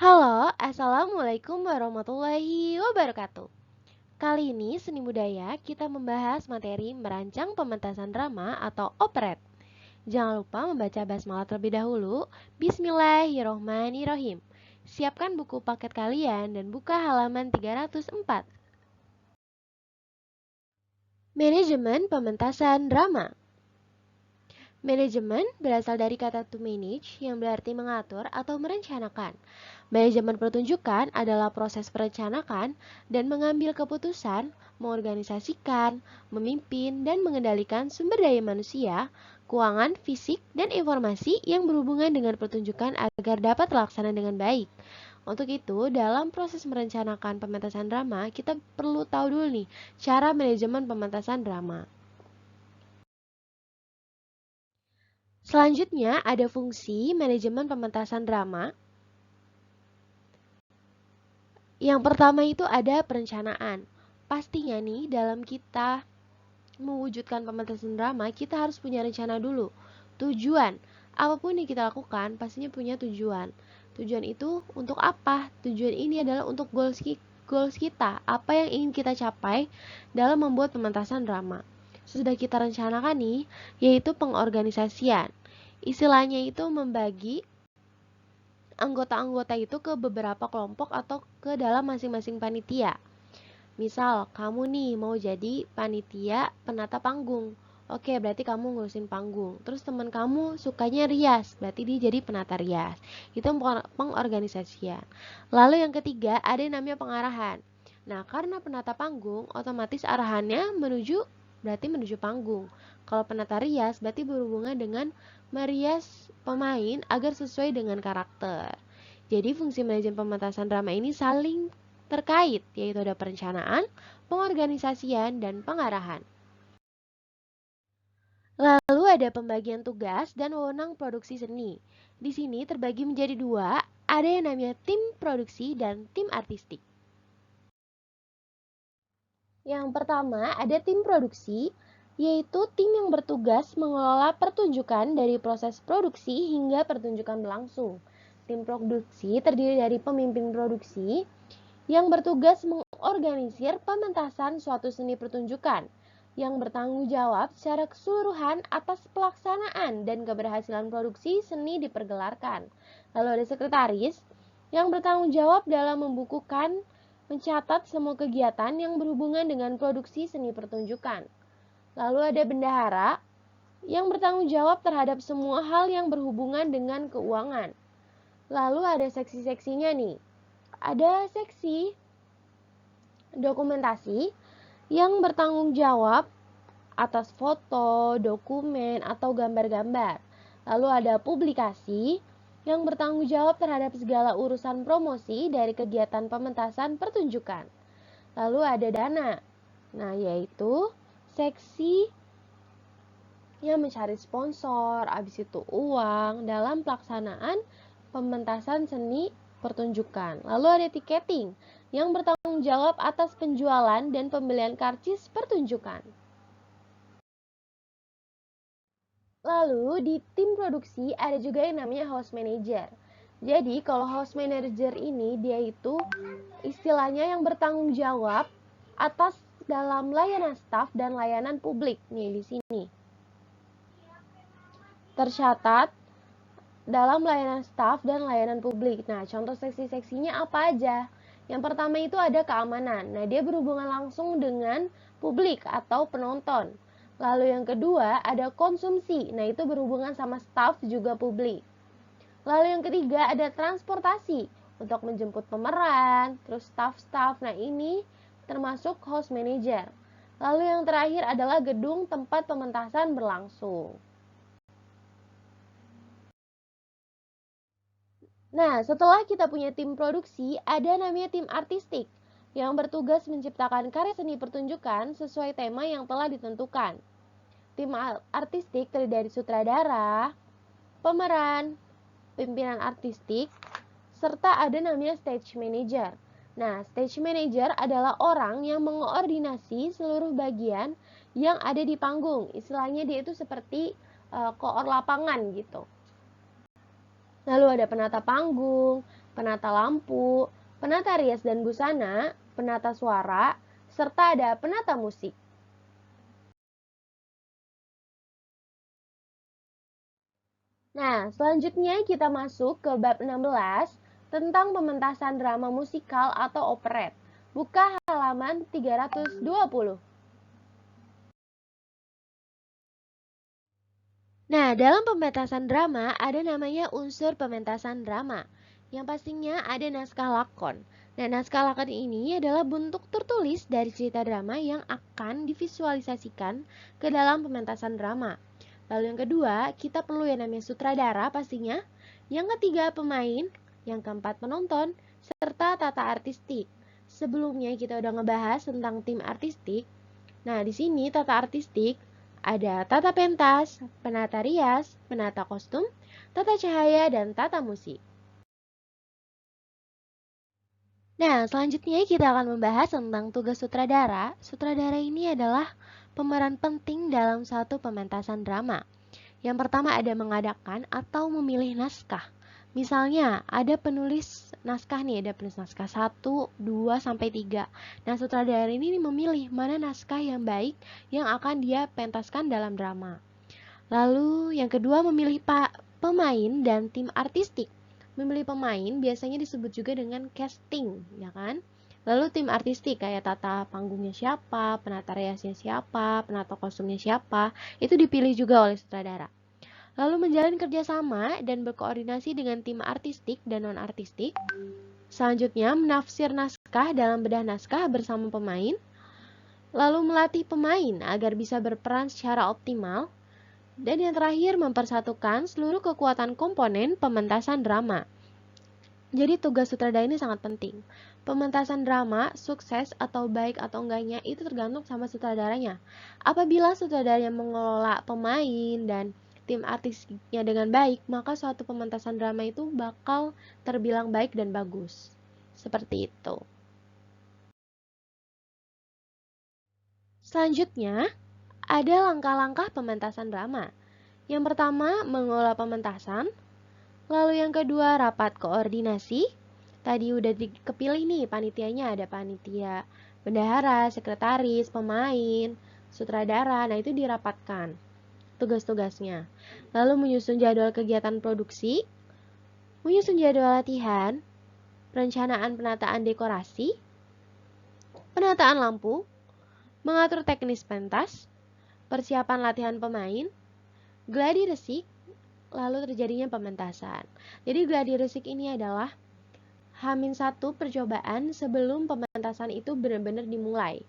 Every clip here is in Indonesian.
Halo, Assalamualaikum warahmatullahi wabarakatuh. Kali ini Seni Budaya kita membahas materi merancang pementasan drama atau operet. Jangan lupa membaca basmalah terlebih dahulu. Bismillahirrohmanirrohim. Siapkan buku paket kalian dan buka halaman 304. Manajemen pementasan drama. Manajemen berasal dari kata to manage yang berarti mengatur atau merencanakan. Manajemen pertunjukan adalah proses perencanaan dan mengambil keputusan, mengorganisasikan, memimpin, dan mengendalikan sumber daya manusia, keuangan, fisik, dan informasi yang berhubungan dengan pertunjukan agar dapat terlaksana dengan baik. Untuk itu, dalam proses merencanakan pementasan drama, kita perlu tahu dulu nih, cara manajemen pementasan drama. Selanjutnya ada fungsi manajemen pementasan drama. Yang pertama itu ada perencanaan. Pastinya nih dalam kita mewujudkan pementasan drama, kita harus punya rencana dulu. Tujuan, apapun yang kita lakukan pastinya punya tujuan. Tujuan itu untuk apa? Tujuan ini adalah untuk goals kita, apa yang ingin kita capai dalam membuat pementasan drama. Sudah kita rencanakan nih, yaitu pengorganisasian. Istilahnya itu membagi anggota-anggota itu ke beberapa kelompok atau ke dalam masing-masing panitia. Misal, kamu nih mau jadi panitia penata panggung. Oke, berarti kamu ngurusin panggung. Terus teman kamu sukanya rias, berarti dia jadi penata rias. Itu pengorganisasian. Lalu yang ketiga, ada yang namanya pengarahan. Nah, karena penata panggung, otomatis arahannya berarti menuju panggung. Kalau penata rias, berarti berhubungan dengan merias pemain agar sesuai dengan karakter. Jadi fungsi manajemen pementasan drama ini saling terkait, yaitu ada perencanaan, pengorganisasian, dan pengarahan. Lalu ada pembagian tugas dan wewenang produksi seni. Di sini terbagi menjadi dua, ada yang namanya tim produksi dan tim artistik. Yang pertama ada tim produksi, yaitu tim yang bertugas mengelola pertunjukan dari proses produksi hingga pertunjukan berlangsung. Tim produksi terdiri dari pemimpin produksi, yang bertugas mengorganisir pementasan suatu seni pertunjukan, yang bertanggung jawab secara keseluruhan atas pelaksanaan dan keberhasilan produksi seni dipergelarkan. Lalu ada sekretaris, yang bertanggung jawab dalam membukukan, mencatat semua kegiatan yang berhubungan dengan produksi seni pertunjukan. Lalu ada bendahara, yang bertanggung jawab terhadap semua hal yang berhubungan dengan keuangan. Lalu ada seksi-seksinya nih. Ada seksi dokumentasi yang bertanggung jawab atas foto, dokumen, atau gambar-gambar. Lalu ada publikasi yang bertanggung jawab terhadap segala urusan promosi dari kegiatan pementasan pertunjukan. Lalu ada dana. Nah, yaitu seksi yang mencari sponsor, habis itu uang dalam pelaksanaan pementasan seni pertunjukan. Lalu ada tiketing yang bertanggung jawab atas penjualan dan pembelian karcis pertunjukan. Lalu di tim produksi ada juga yang namanya house manager. Jadi kalau house manager ini dia itu istilahnya yang bertanggung jawab atas dalam layanan staf dan layanan publik. Nih di sini tercatat dalam layanan staf dan layanan publik. Nah, contoh seksi-seksinya apa aja? Yang pertama itu ada keamanan. Nah, dia berhubungan langsung dengan publik atau penonton. Lalu yang kedua ada konsumsi. Nah, itu berhubungan sama staf juga publik. Lalu yang ketiga ada transportasi untuk menjemput pemeran, terus staf-staf. Nah, ini termasuk host manager. Lalu yang terakhir adalah gedung tempat pementasan berlangsung. Nah, setelah kita punya tim produksi, ada namanya tim artistik yang bertugas menciptakan karya seni pertunjukan sesuai tema yang telah ditentukan. Tim artistik terdiri dari sutradara, pemeran, pimpinan artistik, serta ada namanya stage manager. Nah, stage manager adalah orang yang mengoordinasi seluruh bagian yang ada di panggung. Istilahnya dia itu seperti koor lapangan gitu. Lalu ada penata panggung, penata lampu, penata rias dan busana, penata suara, serta ada penata musik. Nah, selanjutnya kita masuk ke bab 16 tentang pementasan drama musikal atau operet. Buka halaman 320. Nah, dalam pementasan drama ada namanya unsur pementasan drama. Yang pastinya ada naskah lakon. Nah, naskah lakon ini adalah bentuk tertulis dari cerita drama yang akan divisualisasikan ke dalam pementasan drama. Lalu yang kedua, kita perlu yang namanya sutradara pastinya. Yang ketiga, pemain. Yang keempat, penonton. Serta tata artistik. Sebelumnya kita udah ngebahas tentang tim artistik. Nah, di sini tata artistik ada tata pentas, penata rias, penata kostum, tata cahaya, dan tata musik. Nah, selanjutnya kita akan membahas tentang tugas sutradara. Sutradara ini adalah pemeran penting dalam satu pementasan drama. Yang pertama ada mengadakan atau memilih naskah. Misalnya, ada penulis naskah nih, ada penulis naskah 1, 2, sampai 3. Nah, sutradara ini memilih mana naskah yang baik yang akan dia pentaskan dalam drama. Lalu, yang kedua memilih pemain dan tim artistik. Memilih pemain biasanya disebut juga dengan casting, ya kan? Lalu tim artistik kayak tata panggungnya siapa, penata riasnya siapa, penata kostumnya siapa, itu dipilih juga oleh sutradara. Lalu menjalin kerjasama dan berkoordinasi dengan tim artistik dan non-artistik. Selanjutnya, menafsir naskah dalam bedah naskah bersama pemain. Lalu melatih pemain agar bisa berperan secara optimal. Dan yang terakhir, mempersatukan seluruh kekuatan komponen pementasan drama. Jadi tugas sutradara ini sangat penting. Pementasan drama, sukses atau baik atau enggaknya itu tergantung sama sutradaranya. Apabila sutradaranya mengelola pemain dan tim artisnya dengan baik, maka suatu pementasan drama itu bakal terbilang baik dan bagus. Seperti itu. Selanjutnya, ada langkah-langkah pementasan drama. Yang pertama, mengelola pementasan. Lalu yang kedua, rapat koordinasi. Tadi udah kepilih nih panitianya, ada panitia bendahara, sekretaris, pemain, sutradara. Nah, itu dirapatkan tugas-tugasnya. Lalu menyusun jadwal kegiatan produksi, menyusun jadwal latihan, perencanaan penataan dekorasi, penataan lampu, mengatur teknis pentas, persiapan latihan pemain, gladi resik, lalu terjadinya pementasan. Jadi gladi resik ini adalah H-1 percobaan sebelum pementasan itu benar-benar dimulai.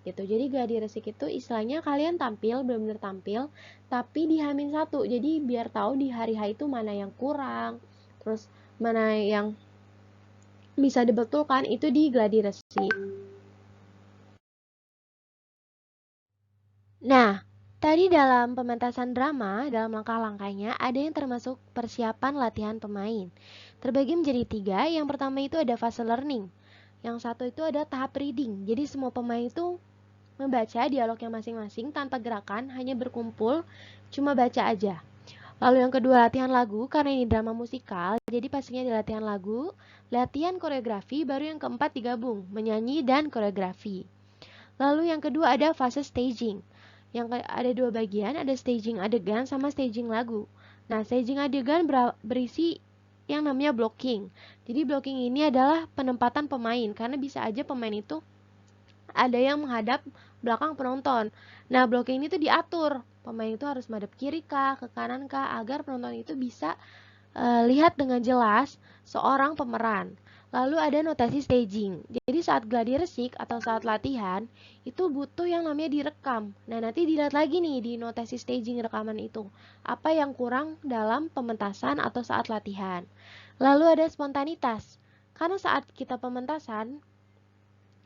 Gitu. Jadi gladi resik itu istilahnya kalian tampil, benar-benar tampil, tapi di H-1. Jadi biar tahu di hari H itu mana yang kurang, terus mana yang bisa dibetulkan itu di gladi resik. Nah, tadi dalam pementasan drama, dalam langkah-langkahnya ada yang termasuk persiapan latihan pemain. Terbagi menjadi 3, yang pertama itu ada fase learning. Yang satu itu ada tahap reading, jadi semua pemain itu membaca dialognya masing-masing tanpa gerakan, hanya berkumpul, cuma baca aja. Lalu yang kedua latihan lagu, karena ini drama musikal, jadi pastinya di latihan lagu, latihan koreografi, baru yang keempat digabung, menyanyi dan koreografi. Lalu yang kedua ada fase staging. Yang ada 2 bagian, ada staging adegan sama staging lagu. Nah, staging adegan berisi yang namanya blocking. Jadi blocking ini adalah penempatan pemain, karena bisa aja pemain itu ada yang menghadap belakang penonton. Nah, blocking ini tuh diatur. Pemain itu harus menghadap kiri kah, ke kanan kah, agar penonton itu bisa lihat dengan jelas seorang pemeran. Lalu ada notasi staging. Jadi saat gladi resik atau saat latihan, itu butuh yang namanya direkam. Nah, nanti dilihat lagi nih di notasi staging rekaman itu. Apa yang kurang dalam pementasan atau saat latihan. Lalu ada spontanitas. Karena saat kita pementasan,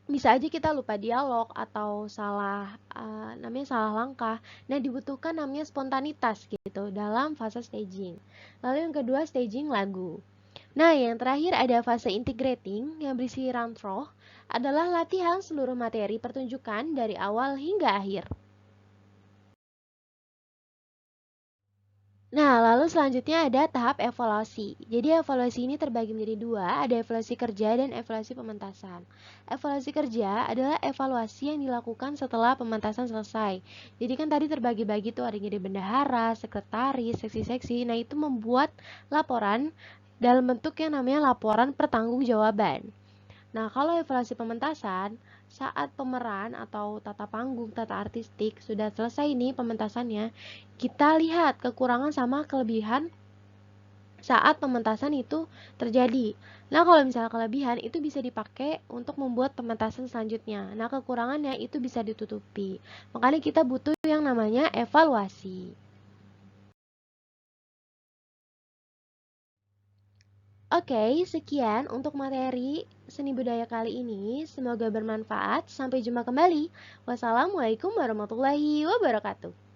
bisa aja kita lupa dialog atau namanya salah langkah. Nah, dibutuhkan namanya spontanitas gitu dalam fase staging. Lalu yang kedua staging lagu. Nah, yang terakhir ada fase integrating yang berisi run through, adalah latihan seluruh materi pertunjukan dari awal hingga akhir. Nah, lalu selanjutnya ada tahap evaluasi. Jadi evaluasi ini terbagi menjadi dua, ada evaluasi kerja dan evaluasi pementasan. Evaluasi kerja adalah evaluasi yang dilakukan setelah pementasan selesai. Jadi kan tadi terbagi-bagi tuh ada jadi bendahara, sekretaris, seksi-seksi. Nah, itu membuat laporan dalam bentuk yang namanya laporan pertanggungjawaban. Nah, kalau evaluasi pementasan, saat pemeran atau tata panggung, tata artistik sudah selesai nih pementasannya, kita lihat kekurangan sama kelebihan saat pementasan itu terjadi. Nah, kalau misalnya kelebihan itu bisa dipakai untuk membuat pementasan selanjutnya. Nah, kekurangannya itu bisa ditutupi. Makanya kita butuh yang namanya evaluasi. Oke, sekian untuk materi seni budaya kali ini. Semoga bermanfaat. Sampai jumpa kembali. Wassalamualaikum warahmatullahi wabarakatuh.